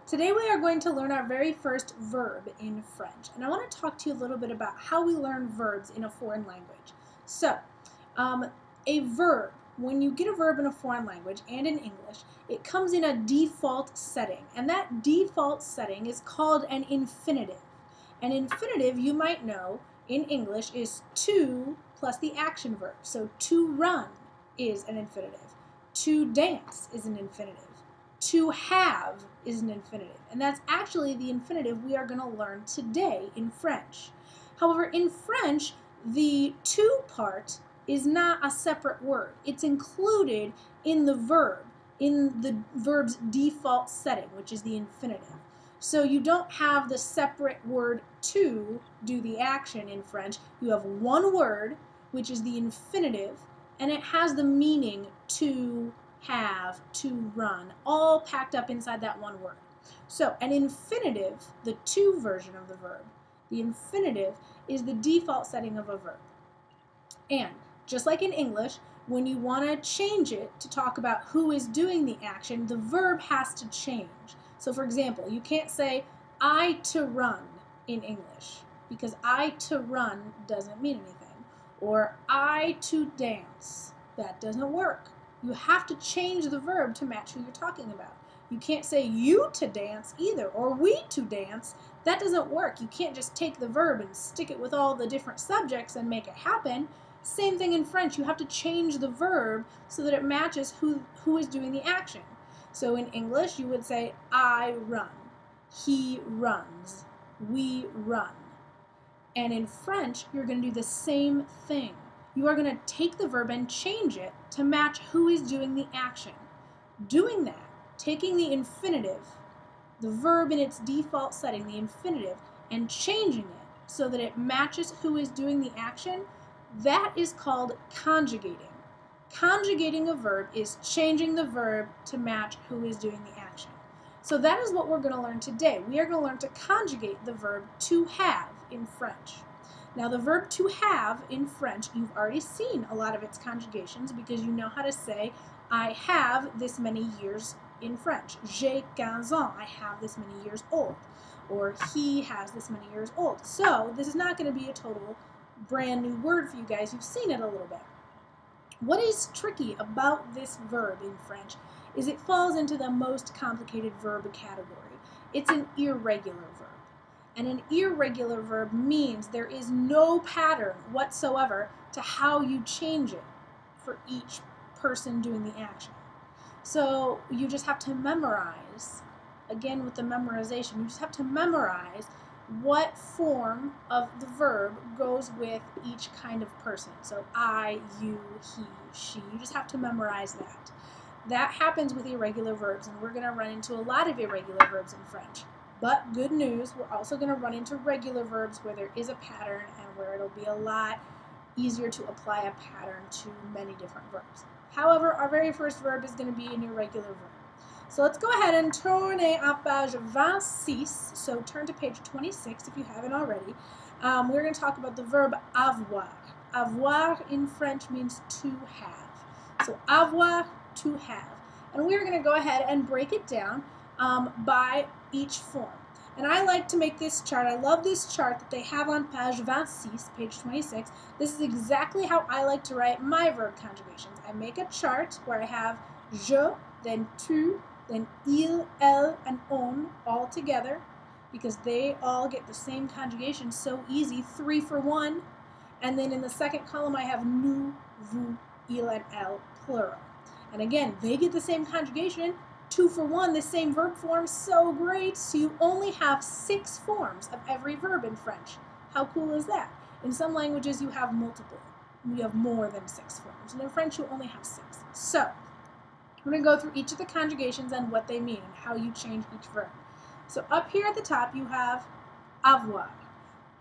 Today we are going to learn our very first verb in French, and I want to talk to you a little bit about how we learn verbs in a foreign language. So, a verb, when you get a verb in a foreign language and in English, it comes in a default setting, and that default setting is called an infinitive. An infinitive, you might know, in English is to plus the action verb. So to run is an infinitive. To dance is an infinitive. To have is an infinitive, and that's actually the infinitive we are going to learn today in French. However, in French, the to part is not a separate word. It's included in the verb, in the verb's default setting, which is the infinitive. So you don't have the separate word to do the action in French. You have one word, which is the infinitive, and it has the meaning to have, to run, all packed up inside that one word. So an infinitive, the to version of the verb, the infinitive is the default setting of a verb. And just like in English, when you want to change it to talk about who is doing the action, the verb has to change. So for example, you can't say I to run in English because I to run doesn't mean anything. Or I to dance. That doesn't work. You have to change the verb to match who you're talking about. You can't say you to dance either, or we to dance. That doesn't work. You can't just take the verb and stick it with all the different subjects and make it happen. Same thing in French. You have to change the verb so that it matches who is doing the action. So in English, you would say I run, he runs, we run. And in French, you're going to do the same thing. You are going to take the verb and change it to match who is doing the action. Doing that, taking the infinitive, the verb in its default setting, the infinitive, and changing it so that it matches who is doing the action, that is called conjugating. Conjugating a verb is changing the verb to match who is doing the action. So that is what we're going to learn today. We are going to learn to conjugate the verb to have in French. Now the verb to have in French, you've already seen a lot of its conjugations because you know how to say I have this many years in French. J'ai 15 ans, I have this many years old. Or he has this many years old. So this is not going to be a total brand new word for you guys. You've seen it a little bit. What is tricky about this verb in French is it falls into the most complicated verb category. It's an irregular verb. And an irregular verb means there is no pattern whatsoever to how you change it for each person doing the action. So you just have to memorize, again with the memorization, you just have to memorize what form of the verb goes with each kind of person. So I, you, he, she, you just have to memorize that. That happens with irregular verbs, and we're going to run into a lot of irregular verbs in French. But good news, we're also going to run into regular verbs where there is a pattern and where it'll be a lot easier to apply a pattern to many different verbs. However, our very first verb is going to be an irregular verb. So let's go ahead and tourner à page 26. So turn to page 26 if you haven't already. We're going to talk about the verb avoir. Avoir in French means to have. So avoir, to have. And we're going to go ahead and break it down by each form. And I like to make this chart. I love this chart that they have on page 26, page 26. This is exactly how I like to write my verb conjugations. I make a chart where I have je, then tu, then il, elle, and on all together because they all get the same conjugation so easy, 3 for 1. And then in the second column I have nous, vous, il, and elle, plural. And again, they get the same conjugation, 2 for 1, the same verb form, so great. So you only have 6 forms of every verb in French. How cool is that? In some languages you have multiple. You have more than 6 forms. And in French you only have 6. So we're going to go through each of the conjugations and what they mean and how you change each verb. So up here at the top you have avoir.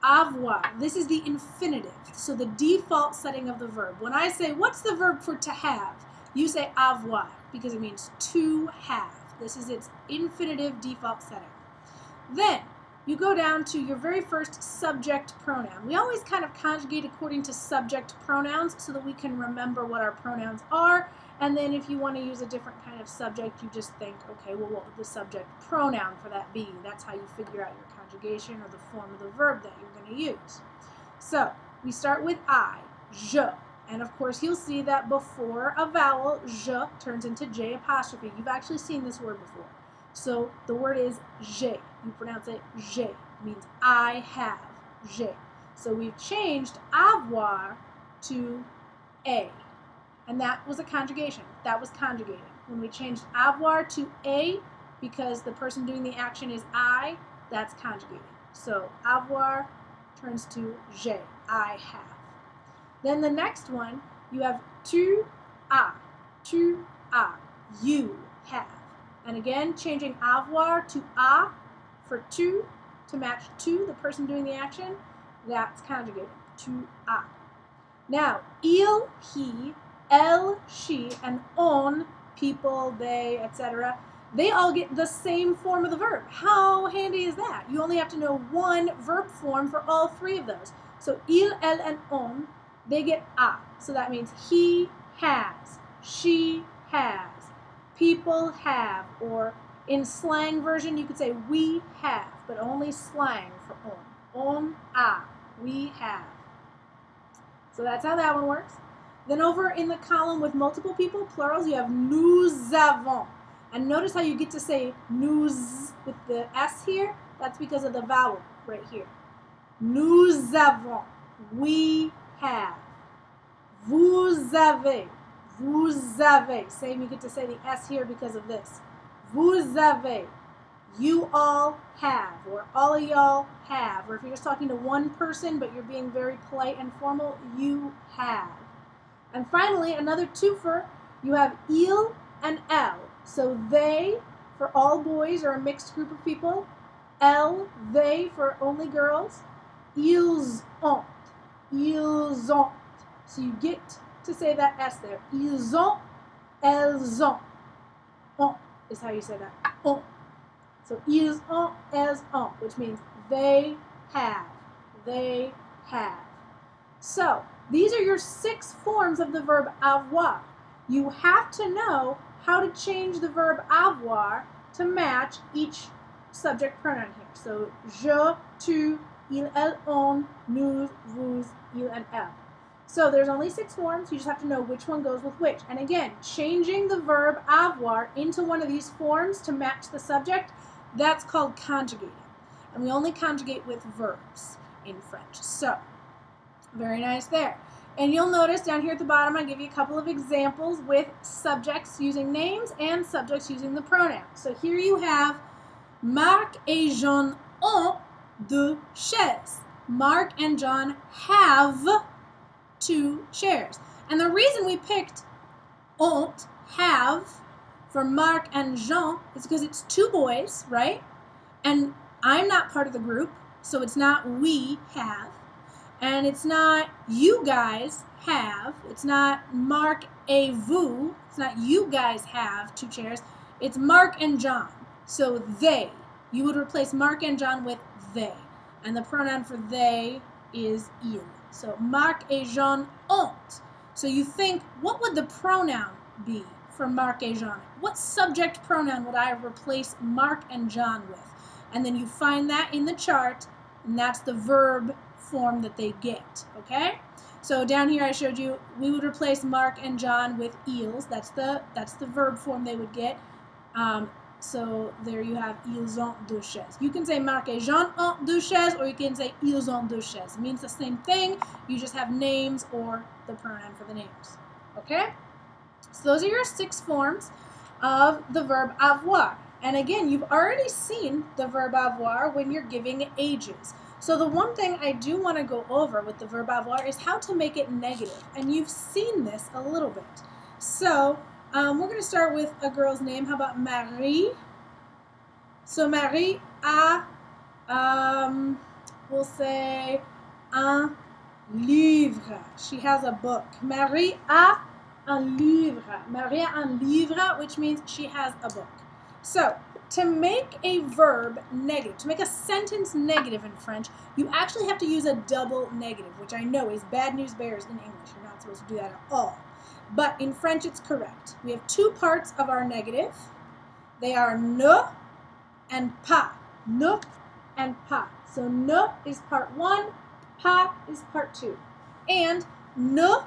Avoir. This is the infinitive. So the default setting of the verb. When I say, what's the verb for to have? You say avoir because it means to have. This is its infinitive default setting. Then you go down to your very first subject pronoun. We always kind of conjugate according to subject pronouns so that we can remember what our pronouns are And then if you want to use a different kind of subject, you just think, okay, well, what would the subject pronoun for that be? That's how you figure out your conjugation or the form of the verb that you're going to use. So we start with I, je. And of course, you'll see that before a vowel, je turns into J apostrophe. You've actually seen this word before. So the word is j'ai. You pronounce it j'ai. It means I have, j'ai. So we've changed avoir to a. And that was a conjugation. That was conjugating. When we changed avoir to a, because the person doing the action is I, that's conjugating. So avoir turns to j'ai, I have. Then the next one, you have tu as, you have. And again, changing avoir to a for tu to match to, the person doing the action, that's conjugating, tu as. Now, il, he, elle, she, and on, people, they, etc., they all get the same form of the verb. How handy is that? You only have to know one verb form for all three of those. So il, elle, and on, they get a. So that means he has, she has, people have, or in slang version you could say we have, but only slang for on. On a, we have. So that's how that one works. Then over in the column with multiple people, plurals, you have nous avons. And notice how you get to say nous with the S here? That's because of the vowel right here. Nous avons. We have. Vous avez. Vous avez. Same, you get to say the S here because of this. Vous avez. You all have. Or all of y'all have. Or if you're just talking to one person but you're being very polite and formal, you have. And finally, another twofer, you have il and elle. So they, for all boys or a mixed group of people. Elle, they, for only girls. Ils ont. Ils ont. So you get to say that S there. Ils ont, elles ont. Ont is how you say that. Ont. So ils ont, elles ont, which means they have. They have. So these are your 6 forms of the verb avoir. You have to know how to change the verb avoir to match each subject pronoun here. So je, tu, il, elle, on, nous, vous, il, and elle. So there's only 6 forms. You just have to know which one goes with which. And again, changing the verb avoir into one of these forms to match the subject, that's called conjugating. And we only conjugate with verbs in French. So, very nice there. And you'll notice down here at the bottom I give you a couple of examples with subjects using names and subjects using the pronouns. So here you have Marc et Jean ont 2 chaises. Marc and John have 2 chairs. And the reason we picked ont, have, for Marc and Jean is because it's 2 boys, right? And I'm not part of the group, so it's not we have. And it's not you guys have. It's not Marc et vous. It's not you guys have 2 chairs. It's Marc and John. So they. You would replace Marc and John with they. And the pronoun for they is il. So Marc et Jean ont. So you think, what would the pronoun be for Marc et Jean? What subject pronoun would I replace Marc and John with? And then you find that in the chart, and that's the verb form that they get, okay? So down here I showed you we would replace Marc and John with ils. That's the verb form they would get. So there you have ils ont 2 chaises. You can say Marc et Jean ont 2 chaises, or you can say ils ont 2 chaises. It means the same thing. You just have names or the pronoun for the names, okay? So those are your 6 forms of the verb avoir. And again, you've already seen the verb avoir when you're giving ages. So the one thing I do want to go over with the verb avoir is how to make it negative. And you've seen this a little bit. So we're going to start with a girl's name. How about Marie? So Marie a, we'll say, un livre. She has a book. Marie a un livre. Marie a un livre, which means she has a book. So, to make a verb negative, to make a sentence negative in French, you actually have to use a double negative, which I know is bad news bears in English. You're not supposed to do that at all. But in French, it's correct. We have two parts of our negative. They are ne and pas. Ne and pas. So ne is part 1, pas is part 2. And ne,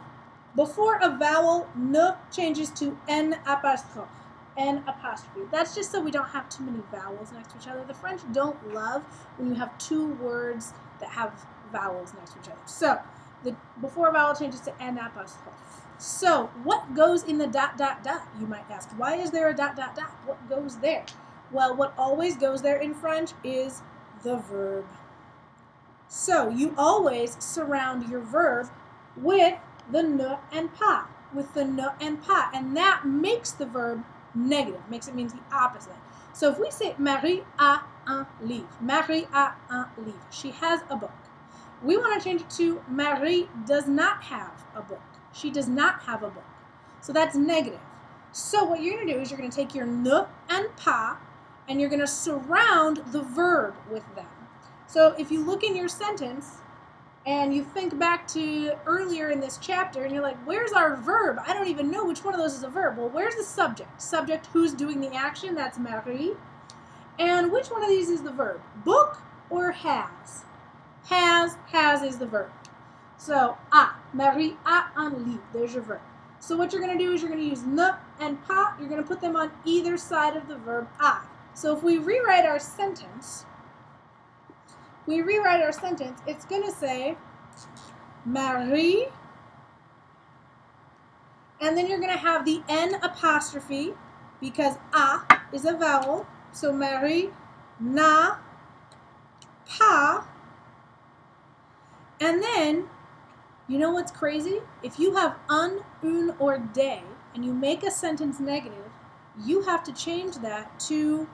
before a vowel, ne changes to n apostrophe. N apostrophe. That's just so we don't have too many vowels next to each other. The French don't love when you have two words that have vowels next to each other. So the before vowel changes to n apostrophe. So what goes in the dot dot dot, you might ask? Why is there a dot dot dot? What goes there? Well, what always goes there in French is the verb. So you always surround your verb with the ne and pas, with the ne and pas, and that makes the verb negative, means the opposite. So if we say Marie a un livre, Marie a un livre, she has a book. We want to change it to Marie does not have a book. She does not have a book. So that's negative. So what you're going to do is you're going to take your ne and pas and you're going to surround the verb with them. So if you look in your sentence and you think back to earlier in this chapter and you're like, where's our verb? I don't even know which one of those is a verb. Well, where's the subject? Subject, who's doing the action? That's Marie. And which one of these is the verb? Book or has? Has is the verb. So, Marie a un livre. There's your verb. So what you're going to do is you're going to use ne and pas. You're going to put them on either side of the verb a. So if we rewrite our sentence, it's going to say Marie, and then you're going to have the n apostrophe because a is a vowel. So Marie n'a pas. And then, you know what's crazy? If you have un, une, or des, and you make a sentence negative, you have to change that to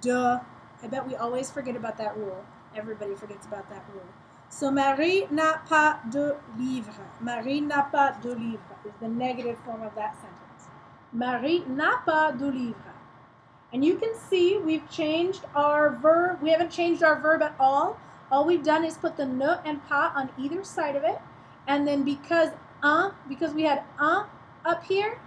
de. I bet we always forget about that rule. Everybody forgets about that rule. So Marie n'a pas de livre. Marie n'a pas de livre is the negative form of that sentence. Marie n'a pas de livre. And you can see we've changed our verb. We haven't changed our verb at all. All we've done is put the ne and pas on either side of it. And then because we had un up here,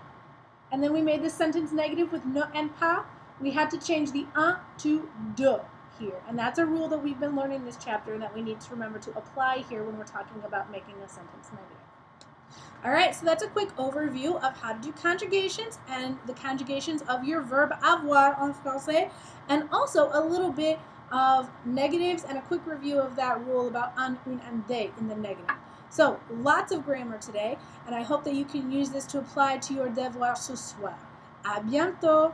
and then we made the sentence negative with ne and pas, we had to change the un to de here. And that's a rule that we've been learning in this chapter and that we need to remember to apply here when we're talking about making a sentence negative. All right, so that's a quick overview of how to do conjugations and the conjugations of your verb avoir en français, and also a little bit of negatives and a quick review of that rule about un, une, and des in the negative. So, lots of grammar today, and I hope that you can use this to apply to your devoir ce soir. À bientôt!